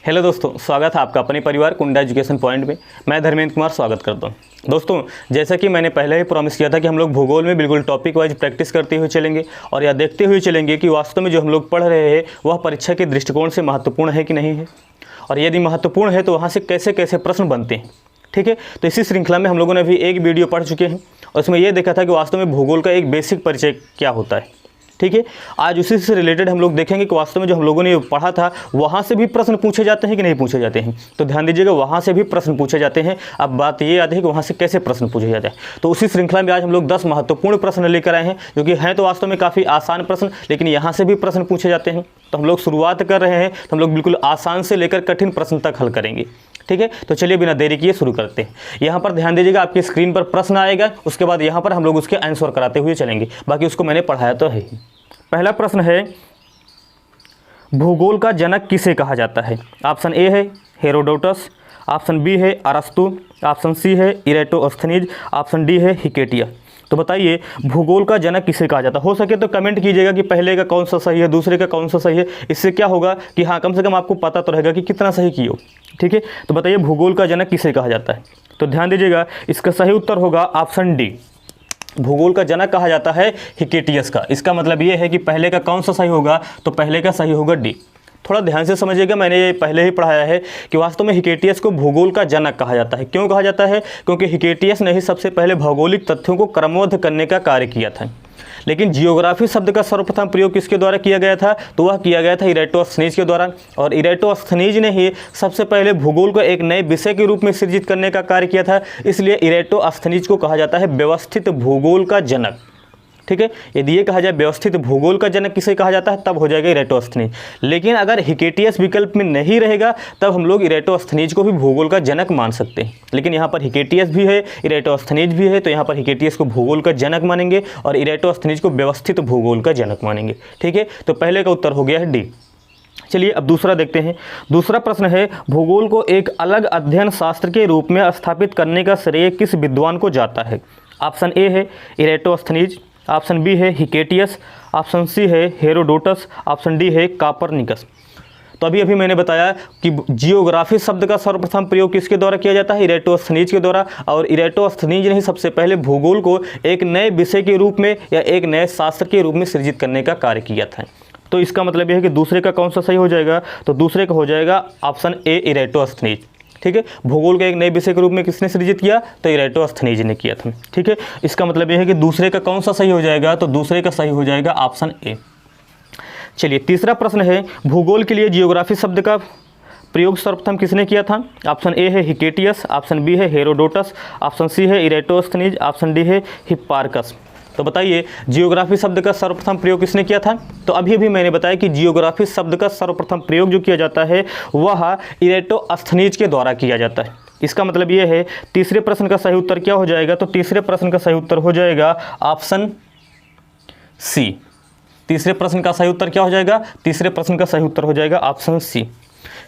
Hello दोस्तों, स्वागत है आपका अपने परिवार कुंडा एजुकेशन पॉइंट में। मैं धर्मेंद्र कुमार स्वागत करता हूं। दोस्तों, जैसा कि मैंने पहले ही प्रॉमिस किया था कि हम लोग भूगोल में बिल्कुल टॉपिक वाइज प्रैक्टिस करते हुए चलेंगे और यह देखते हुए चलेंगे कि वास्तव में जो हम लोग पढ़ रहे हैं वह परीक्षा के दृष्टिकोण से महत्वपूर्ण है कि नहीं है, और यदि महत्वपूर्ण है तो वहाँ से कैसे कैसे प्रश्न बनते हैं। ठीक है, तो इसी श्रृंखला में हम लोगों ने अभी एक वीडियो पढ़ चुके हैं और उसमें यह देखा था कि वास्तव में भूगोल का एक बेसिक परिचय क्या होता है। ठीक है, आज उसी से रिलेटेड हम लोग देखेंगे कि वास्तव में जो हम लोगों ने पढ़ा था वहाँ से भी प्रश्न पूछे जाते हैं कि नहीं पूछे जाते हैं। तो ध्यान दीजिएगा, वहाँ से भी प्रश्न पूछे जाते हैं। अब बात ये आती है कि वहाँ से कैसे प्रश्न पूछे जाते हैं। तो उसी श्रृंखला में आज हम लोग 10 महत्वपूर्ण प्रश्न लेकर आए हैं, जो कि हैं तो वास्तव में काफ़ी आसान प्रश्न, लेकिन यहाँ से भी प्रश्न पूछे जाते हैं। तो हम लोग शुरुआत कर रहे हैं, तो हम लोग बिल्कुल आसान से लेकर कठिन प्रश्न तक हल करेंगे। ठीक है, तो चलिए बिना देरी किए शुरू करते हैं। यहाँ पर ध्यान दीजिएगा, आपकी स्क्रीन पर प्रश्न आएगा, उसके बाद यहाँ पर हम लोग उसके आंसर कराते हुए चलेंगे। बाकी उसको मैंने पढ़ाया तो है ही। पहला प्रश्न है, भूगोल का जनक किसे कहा जाता है? ऑप्शन ए है हेरोडोटस, ऑप्शन बी है अरस्तु, ऑप्शन सी है इरेटोस्थनीज, ऑप्शन डी है हिकेटिया। तो बताइए, भूगोल का जनक किसे कहा जाता है? हो सके तो कमेंट कीजिएगा कि पहले का कौन सा सही है, दूसरे का कौन सा सही है। इससे क्या होगा कि हाँ, कम से कम आपको पता तो रहेगा कि कितना सही किए हो। ठीक है, तो बताइए भूगोल का जनक किसे कहा जाता है? तो ध्यान दीजिएगा, इसका सही उत्तर होगा ऑप्शन डी। भूगोल का जनक कहा जाता है हिकेटियस का। इसका मतलब ये है कि पहले का कौन सा सही होगा, तो पहले का सही होगा डी। थोड़ा ध्यान से समझिएगा, मैंने ये पहले ही पढ़ाया है कि वास्तव में हिकेटियस को भूगोल का जनक कहा जाता है। क्यों कहा जाता है? क्योंकि हिकेटियस ने ही सबसे पहले भौगोलिक तथ्यों को क्रमबद्ध करने का कार्य किया था। लेकिन जियोग्राफी शब्द का सर्वप्रथम प्रयोग किसके द्वारा किया गया था? तो वह किया गया था इरेटोस्थनीज के द्वारा। और इरेटोस्थनीज ने ही सबसे पहले भूगोल को एक नए विषय के रूप में सृजित करने का कार्य किया था। इसलिए इरेटोस्थनीज को कहा जाता है व्यवस्थित भूगोल का जनक। ठीक है, यदि ये कहा जाए व्यवस्थित भूगोल का जनक किसे कहा जाता है, तब हो जाएगा इरेटोस्थनीज। लेकिन अगर हिकेटियस विकल्प में नहीं रहेगा, तब हम लोग इरेटोस्थनीज को भी भूगोल का जनक मान सकते हैं। लेकिन यहाँ पर हिकेटियस भी है, इरेटोस्थनीज भी है, तो यहाँ पर हिकेटियस को भूगोल का जनक मानेंगे और इरेटोस्थनीज को व्यवस्थित भूगोल का जनक मानेंगे। ठीक है, तो पहले का उत्तर हो गया है डी। चलिए अब दूसरा देखते हैं। दूसरा प्रश्न है, भूगोल को एक अलग अध्ययन शास्त्र के रूप में स्थापित करने का श्रेय किस विद्वान को जाता है? ऑप्शन ए है इरेटोस्थनीज, ऑप्शन बी है हिकेटियस, ऑप्शन सी है हेरोडोटस, ऑप्शन डी है कापरनिकस। तो अभी मैंने बताया कि जियोग्राफी शब्द का सर्वप्रथम प्रयोग किसके द्वारा किया जाता है? इरेटोस्थनीज के द्वारा। और इरेटोस्थनीज ने ही सबसे पहले भूगोल को एक नए विषय के रूप में या एक नए शास्त्र के रूप में सृजित करने का कार्य किया था। तो इसका मतलब यह है कि दूसरे का कौन सा सही हो जाएगा? तो दूसरे का हो जाएगा ऑप्शन ए इरेटोस्थनीज। ठीक है, भूगोल के एक नए विषय के रूप में किसने सृजित किया? तो इरेटोस्थनीज ने किया था। ठीक है, इसका मतलब यह है कि दूसरे का कौन सा सही हो जाएगा? तो दूसरे का सही हो जाएगा ऑप्शन ए। चलिए तीसरा प्रश्न है, भूगोल के लिए जियोग्राफी शब्द का प्रयोग सर्वप्रथम किसने किया था? ऑप्शन ए है हिकेटियस, ऑप्शन बी है हेरोडोटस, ऑप्शन सी है इरेटोस्थनीज, ऑप्शन डी है हिप्पारकस। तो बताइए, जियोग्राफी शब्द का सर्वप्रथम प्रयोग किसने किया था? तो अभी मैंने बताया कि जियोग्राफी शब्द का सर्वप्रथम प्रयोग जो किया जाता है वह इरेटोस्थनीज के द्वारा किया जाता है। इसका मतलब ये है, तीसरे प्रश्न का सही उत्तर क्या हो जाएगा? तो तीसरे प्रश्न का सही उत्तर हो जाएगा ऑप्शन सी। तीसरे प्रश्न का सही उत्तर क्या हो जाएगा? तीसरे प्रश्न का सही उत्तर हो जाएगा ऑप्शन सी।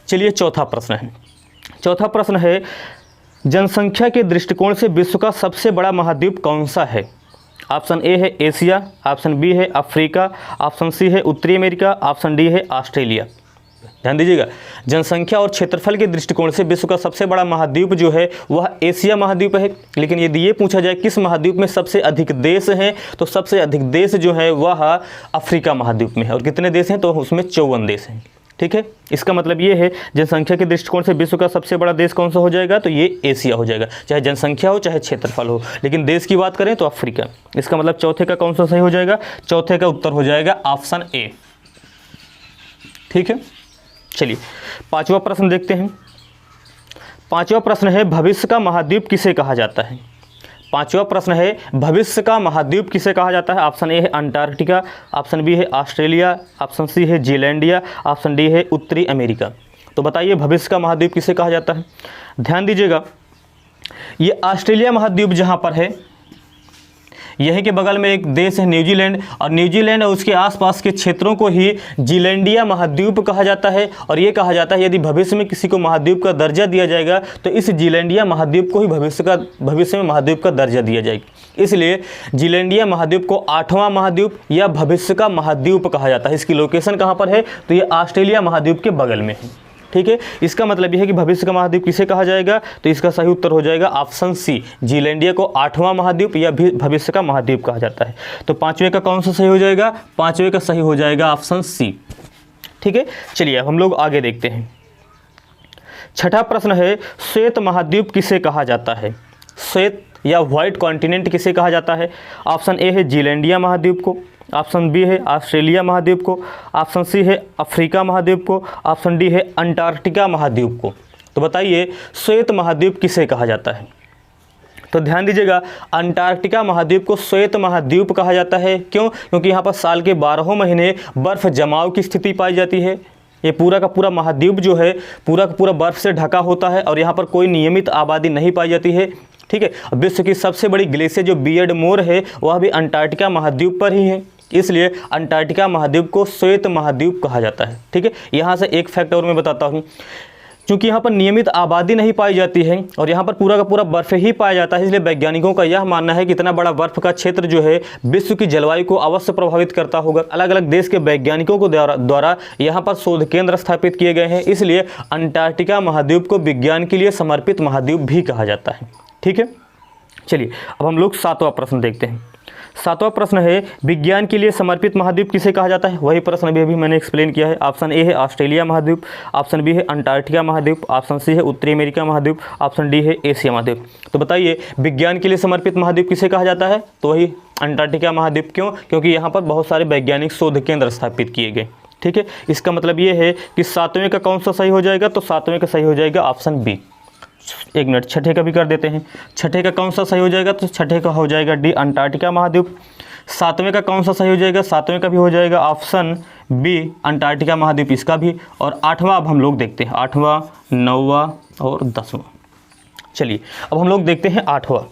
चलिए चौथा प्रश्न है। चौथा प्रश्न है, जनसंख्या के दृष्टिकोण से विश्व का सबसे बड़ा महाद्वीप कौन सा है? ऑप्शन ए है एशिया, ऑप्शन बी है अफ्रीका, ऑप्शन सी है उत्तरी अमेरिका, ऑप्शन डी है ऑस्ट्रेलिया। ध्यान दीजिएगा, जनसंख्या और क्षेत्रफल के दृष्टिकोण से विश्व का सबसे बड़ा महाद्वीप जो है वह एशिया महाद्वीप है। लेकिन यदि ये पूछा जाए किस महाद्वीप में सबसे अधिक देश हैं, तो सबसे अधिक देश जो है वह अफ्रीका महाद्वीप में है। और कितने देश हैं? तो उसमें 54 देश हैं। ठीक है, इसका मतलब ये है, जनसंख्या के दृष्टिकोण से विश्व का सबसे बड़ा देश कौन सा हो जाएगा? तो ये एशिया हो जाएगा, चाहे जनसंख्या हो चाहे क्षेत्रफल हो। लेकिन देश की बात करें तो अफ्रीका। इसका मतलब चौथे का कौन सा सही हो जाएगा? चौथे का उत्तर हो जाएगा ऑप्शन ए। ठीक है, चलिए पांचवा प्रश्न देखते हैं। पांचवा प्रश्न है, भविष्य का महाद्वीप किसे कहा जाता है? पांचवा प्रश्न है, भविष्य का महाद्वीप किसे कहा जाता है? ऑप्शन ए है अंटार्कटिका, ऑप्शन बी है ऑस्ट्रेलिया, ऑप्शन सी है जीलैंडिया, ऑप्शन डी है उत्तरी अमेरिका। तो बताइए भविष्य का महाद्वीप किसे कहा जाता है? ध्यान दीजिएगा, ये ऑस्ट्रेलिया महाद्वीप जहाँ पर है, यहीं के बगल में एक देश है न्यूजीलैंड, और न्यूजीलैंड और उसके आसपास के क्षेत्रों को ही जीलैंडिया महाद्वीप कहा जाता है। और ये कहा जाता है यदि भविष्य में किसी को महाद्वीप का दर्जा दिया जाएगा तो इस जीलैंडिया महाद्वीप को ही भविष्य में महाद्वीप का दर्जा दिया जाएगा। इसलिए जीलैंडिया महाद्वीप को 8वां महाद्वीप या भविष्य का महाद्वीप कहा जाता है। इसकी लोकेशन कहाँ पर है? तो ये ऑस्ट्रेलिया महाद्वीप के बगल में है। ठीक है, इसका मतलब यह है कि भविष्य का महाद्वीप किसे कहा जाएगा, तो इसका सही उत्तर हो जाएगा ऑप्शन सी, जीलैंडिया को 8वां महाद्वीप या भी भविष्य का महाद्वीप कहा जाता है। तो 5वें का कौन सा सही हो जाएगा, 5वें का सही हो जाएगा ऑप्शन सी। ठीक है, चलिए अब हम लोग आगे देखते हैं। छठा प्रश्न है, श्वेत महाद्वीप किसे कहा जाता है, श्वेत या व्हाइट कॉन्टिनेंट किसे कहा जाता है। ऑप्शन ए है जीलैंडिया महाद्वीप को, ऑप्शन बी है ऑस्ट्रेलिया महाद्वीप को, ऑप्शन सी है अफ्रीका महाद्वीप को, ऑप्शन डी है अंटार्कटिका महाद्वीप को। तो बताइए श्वेत महाद्वीप किसे कहा जाता है। तो ध्यान दीजिएगा, अंटार्कटिका महाद्वीप को श्वेत महाद्वीप कहा जाता है। क्यों, क्योंकि यहाँ पर साल के 12 महीने बर्फ जमाव की स्थिति पाई जाती है। ये पूरा का पूरा महाद्वीप जो है पूरा का पूरा बर्फ से ढका होता है और यहाँ पर कोई नियमित आबादी नहीं पाई जाती है। ठीक है, विश्व की सबसे बड़ी ग्लेशियर जो बियर्ड मोर है वह भी अंटार्कटिका महाद्वीप पर ही है, इसलिए अंटार्कटिका महाद्वीप को श्वेत महाद्वीप कहा जाता है। ठीक है, यहाँ से एक फैक्ट और मैं बताता हूँ, क्योंकि यहाँ पर नियमित आबादी नहीं पाई जाती है और यहाँ पर पूरा का पूरा बर्फ ही पाया जाता है, इसलिए वैज्ञानिकों का यह मानना है कि इतना बड़ा बर्फ का क्षेत्र जो है विश्व की जलवायु को अवश्य प्रभावित करता होगा। अलग अलग देश के वैज्ञानिकों को द्वारा यहाँ पर शोध केंद्र स्थापित किए गए हैं, इसलिए अंटार्कटिका महाद्वीप को विज्ञान के लिए समर्पित महाद्वीप भी कहा जाता है। ठीक है, चलिए अब हम लोग 7वां प्रश्न देखते हैं। 7वां प्रश्न है, विज्ञान के लिए समर्पित महाद्वीप किसे कहा जाता है। वही प्रश्न अभी मैंने एक्सप्लेन किया है। ऑप्शन ए है ऑस्ट्रेलिया महाद्वीप, ऑप्शन बी है अंटार्कटिका महाद्वीप, ऑप्शन सी है उत्तरी अमेरिका महाद्वीप, ऑप्शन डी है एशिया महाद्वीप। तो बताइए विज्ञान के लिए समर्पित महाद्वीप किसे कहा जाता है, तो वही अंटार्कटिका महाद्वीप। क्यों, क्योंकि यहाँ पर बहुत सारे वैज्ञानिक शोध केंद्र स्थापित किए गए। ठीक है, इसका मतलब ये है कि 7वें का कौन सा सही हो जाएगा, तो 7वें का सही हो जाएगा ऑप्शन बी। एक मिनट, छठे का भी कर देते हैं। छठे का कौन सा सही हो जाएगा, तो छठे का हो जाएगा डी, अंटार्कटिका महाद्वीप। 7वें का कौन सा सही हो जाएगा, 7वें का भी हो जाएगा ऑप्शन बी, अंटार्कटिका महाद्वीप, इसका भी। और 8वां अब हम लोग देखते हैं, 8वां, 9वां और 10वां। चलिए अब हम लोग देखते हैं 8वां।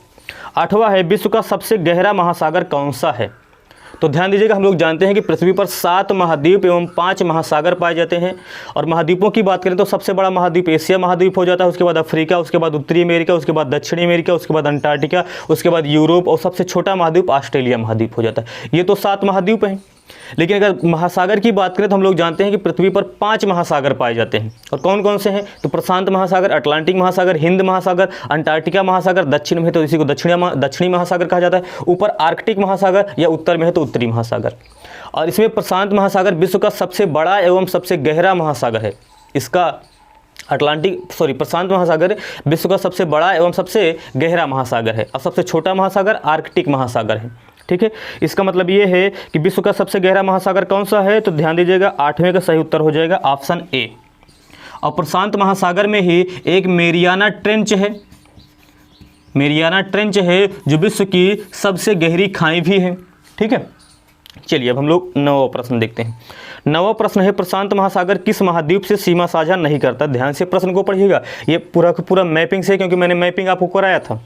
8वां है, विश्व का सबसे गहरा महासागर कौन सा है। तो ध्यान दीजिएगा, हम लोग जानते हैं कि पृथ्वी पर 7 महाद्वीप एवं 5 महासागर पाए जाते हैं। और महाद्वीपों की बात करें तो सबसे बड़ा महाद्वीप एशिया महाद्वीप हो जाता है, उसके बाद अफ्रीका, उसके बाद उत्तरी अमेरिका, उसके बाद दक्षिणी अमेरिका, उसके बाद अंटार्कटिका, उसके बाद यूरोप और सबसे छोटा महाद्वीप ऑस्ट्रेलिया महाद्वीप हो जाता है। ये तो 7 महाद्वीप हैं। लेकिन अगर महासागर की बात करें तो हम लोग जानते हैं कि पृथ्वी पर 5 महासागर पाए जाते हैं। और कौन कौन से हैं, तो प्रशांत महासागर, अटलांटिक महासागर, हिंद महासागर, अंटार्कटिका महासागर, दक्षिण में है तो इसी को दक्षिणी महासागर कहा जाता है, ऊपर आर्कटिक महासागर या उत्तर में है तो उत्तरी महासागर। और इसमें प्रशांत महासागर विश्व का सबसे बड़ा एवं सबसे गहरा महासागर है। इसका प्रशांत महासागर विश्व का सबसे बड़ा एवं सबसे गहरा महासागर है। और सबसे छोटा महासागर आर्कटिक महासागर है। ठीक है, इसका मतलब ये है कि विश्व का सबसे गहरा महासागर कौन सा है, तो ध्यान दीजिएगा 8वें का सही उत्तर हो जाएगा ऑप्शन ए। और प्रशांत महासागर में ही एक मेरियाना ट्रेंच है, मेरियाना ट्रेंच है जो विश्व की सबसे गहरी खाई भी है। ठीक है, चलिए अब हम लोग 9वां प्रश्न देखते हैं। 9वां प्रश्न है, प्रशांत महासागर किस महाद्वीप से सीमा साझा नहीं करता। ध्यान से प्रश्न को पढ़िएगा, ये पूरा का पूरा मैपिंग से, क्योंकि मैंने मैपिंग आपको कराया था।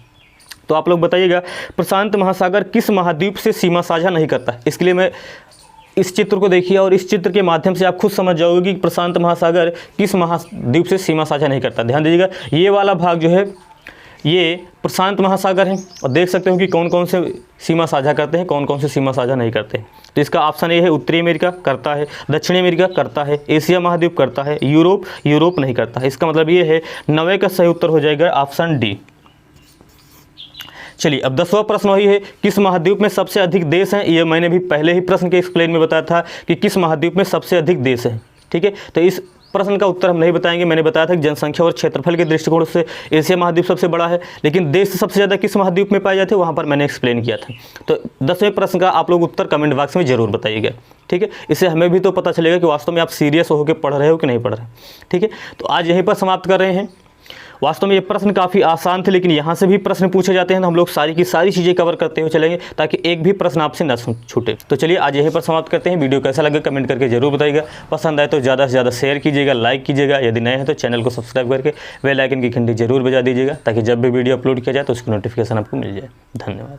तो आप लोग बताइएगा प्रशांत महासागर किस महाद्वीप से सीमा साझा नहीं करता। इसके लिए मैं इस चित्र को देखिए और इस चित्र के माध्यम से आप खुद समझ जाओगे कि प्रशांत महासागर किस महाद्वीप से सीमा साझा नहीं करता। ध्यान दीजिएगा, ये वाला भाग जो है ये प्रशांत महासागर है और देख सकते हो कि कौन कौन से सीमा साझा करते हैं, कौन कौन से सीमा साझा नहीं करते हैं। तो इसका ऑप्शन ए है उत्तरी अमेरिका करता है, दक्षिणी अमेरिका करता है, एशिया महाद्वीप करता है, यूरोप नहीं करता है। इसका मतलब ये है 9वें का सही उत्तर हो जाएगा ऑप्शन डी। चलिए अब 10वां प्रश्न वही है, किस महाद्वीप में सबसे अधिक देश हैं। ये मैंने भी पहले ही प्रश्न के एक्सप्लेन में बताया था कि किस महाद्वीप में सबसे अधिक देश हैं। ठीक है, तो इस प्रश्न का उत्तर हम नहीं बताएंगे। मैंने बताया था कि जनसंख्या और क्षेत्रफल के दृष्टिकोण से एशिया महाद्वीप सबसे बड़ा है, लेकिन देश सबसे ज़्यादा किस महाद्वीप में पाए जाते हैं वहाँ पर मैंने एक्सप्लेन किया था। तो 10वें प्रश्न का आप लोग उत्तर कमेंट बॉक्स में जरूर बताइएगा। ठीक है, इससे हमें भी तो पता चलेगा कि वास्तव में आप सीरियस होकर पढ़ रहे हो कि नहीं पढ़ रहे। ठीक है, तो आज यहीं पर समाप्त कर रहे हैं। वास्तव में ये प्रश्न काफ़ी आसान थे, लेकिन यहाँ से भी प्रश्न पूछे जाते हैं तो हम लोग सारी की सारी चीज़ें कवर करते हुए चलेंगे ताकि एक भी प्रश्न आपसे न छूटे। तो चलिए आज यहीं पर समाप्त करते हैं। वीडियो कैसा लगा कमेंट करके जरूर बताइएगा। पसंद आए तो ज़्यादा से ज़्यादा शेयर कीजिएगा, लाइक कीजिएगा। यदि नए हैं तो चैनल को सब्सक्राइब करके बेल आइकन की घंटी जरूर बजा दीजिएगा ताकि जब भी वीडियो अपलोड किया जाए तो उसकी नोटिफिकेशन आपको मिल जाए। धन्यवाद।